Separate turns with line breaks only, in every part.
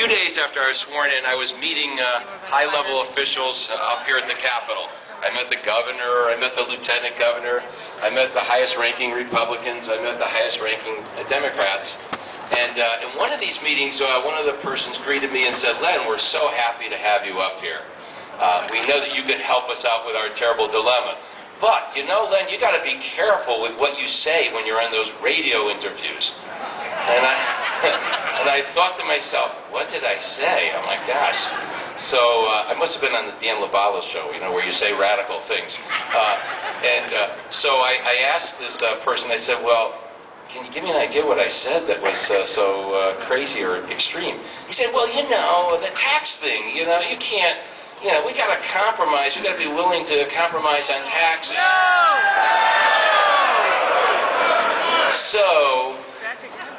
2 days after I was sworn in, I was meeting high-level officials up here at the Capitol. I met the governor, I met the lieutenant governor, I met the highest-ranking Republicans, I met the highest-ranking Democrats. And in one of these meetings, one of the persons greeted me and said, "Len, we're so happy to have you up here. We know that you could help us out with our terrible dilemma. But, you know, Len, you got to be careful with what you say when you're on those radio interviews." And I thought to myself, what did I say? Oh, my gosh. So I must have been on the Dan Labala show, you know, where you say radical things. So I asked this person, I said, "Well, can you give me an idea what I said that was so crazy or extreme?" He said, "Well, you know, the tax thing, you know, you can't, you know, we got to compromise. We got to be willing to compromise on taxes." So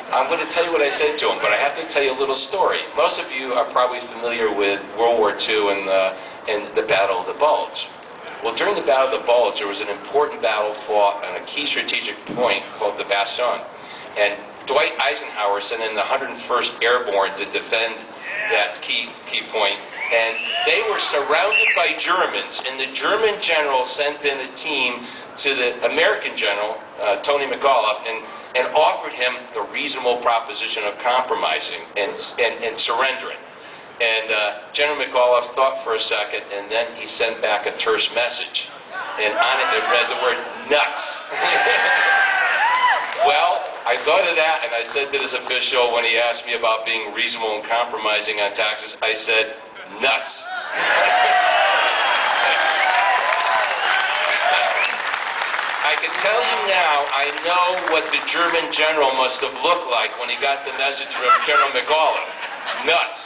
I'm going to tell you what I said to him, but I have to tell you a little story. Most of you are probably familiar with World War II and the Battle of the Bulge. Well, during the Battle of the Bulge, there was an important battle fought on a key strategic point called the Bastion. And Dwight Eisenhower sent in the 101st Airborne to defend that key point. And they were surrounded by Germans, and the German general sent in a team to the American general, Tony McAuliffe, and offered him the reasonable proposition of compromising and surrendering. And General McAuliffe thought for a second, and then he sent back a terse message. And on it read the word nuts. Well, I thought of that, and I said to this official when he asked me about being reasonable and compromising on taxes, I said, nuts. I can tell you now, I know what the German general must have looked like when he got the message from General McAuliffe. Nuts.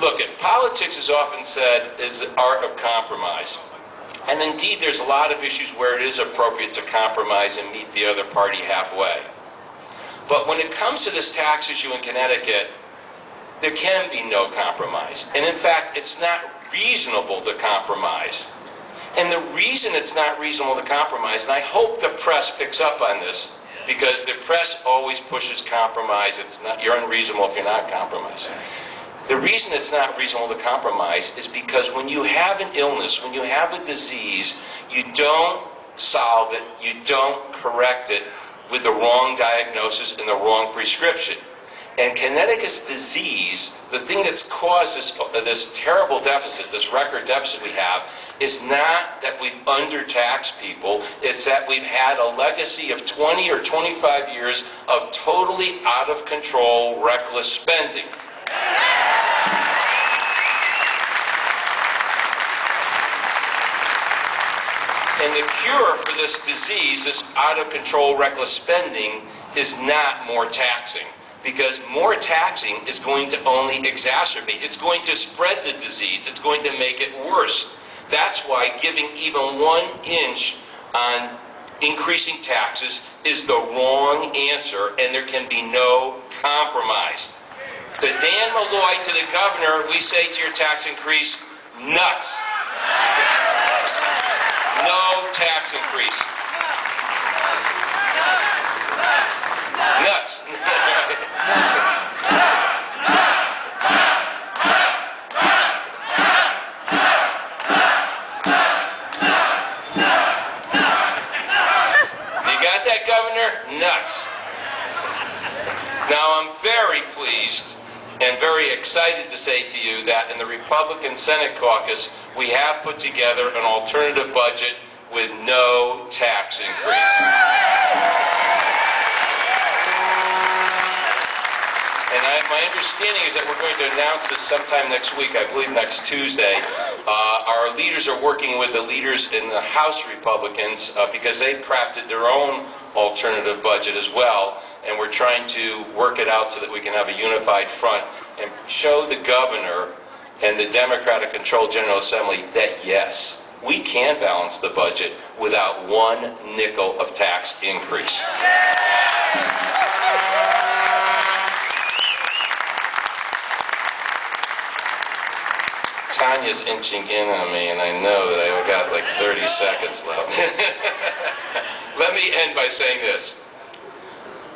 Look, politics is often said is the art of compromise. And indeed, there's a lot of issues where it is appropriate to compromise and meet the other party halfway. But when it comes to this tax issue in Connecticut, there can be no compromise. And in fact, it's not reasonable to compromise. And the reason it's not reasonable to compromise, and I hope the press picks up on this, because the press always pushes compromise. You're unreasonable if you're not compromising. The reason it's not reasonable to compromise is because when you have an illness, when you have a disease, you don't solve it, you don't correct it with the wrong diagnosis and the wrong prescription. And Connecticut's disease, the thing that's caused this terrible deficit, this record deficit we have, is not that we've undertaxed people, it's that we've had a legacy of 20 or 25 years of totally out of control, reckless spending. And the cure for this disease, this out of control, reckless spending, is not more taxing. Because more taxing is going to only exacerbate. It's going to spread the disease. It's going to make it worse. That's why giving even 1 inch on increasing taxes is the wrong answer, and there can be no compromise. To Dan Malloy, to the governor, we say to your tax increase, nuts. No tax increase. Nuts. You got that, Governor? Nuts. Now, I'm very pleased and very excited to say to you that in the Republican Senate caucus, we have put together an alternative budget with no tax increase. And my understanding is that we're going to announce this sometime next week, I believe next Tuesday. Our leaders are working with the leaders in the House Republicans because they've crafted their own alternative budget as well, and we're trying to work it out so that we can have a unified front and show the governor and the Democratic-controlled General Assembly that, yes, we can balance the budget without 1 nickel of tax increase. Tanya's inching in on me, and I know that I've got like 30 seconds left. Let me end by saying this.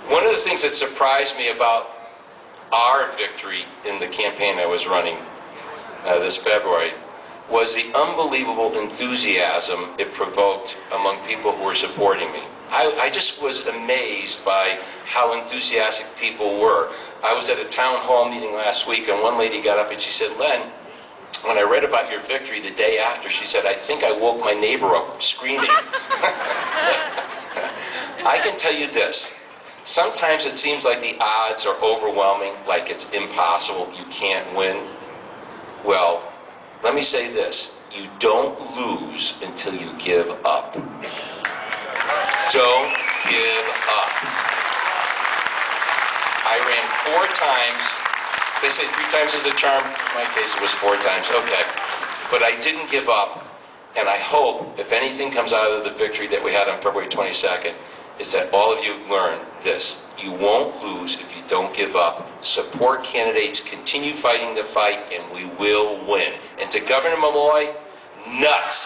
One of the things that surprised me about our victory in the campaign I was running this February was the unbelievable enthusiasm it provoked among people who were supporting me. I just was amazed by how enthusiastic people were. I was at a town hall meeting last week, and one lady got up and she said, "Len, when I read about your victory the day after," she said, "I think I woke my neighbor up screaming." I can tell you this. Sometimes it seems like the odds are overwhelming, like it's impossible, you can't win. Well, let me say this. You don't lose until you give up. Don't give up. I ran 4 times. They say 3 times is a charm. In my case, it was 4 times. Okay. But I didn't give up. And I hope, if anything comes out of the victory that we had on February 22nd, is that all of you learn this. You won't lose if you don't give up. Support candidates, continue fighting the fight, and we will win. And to Governor Malloy, nuts.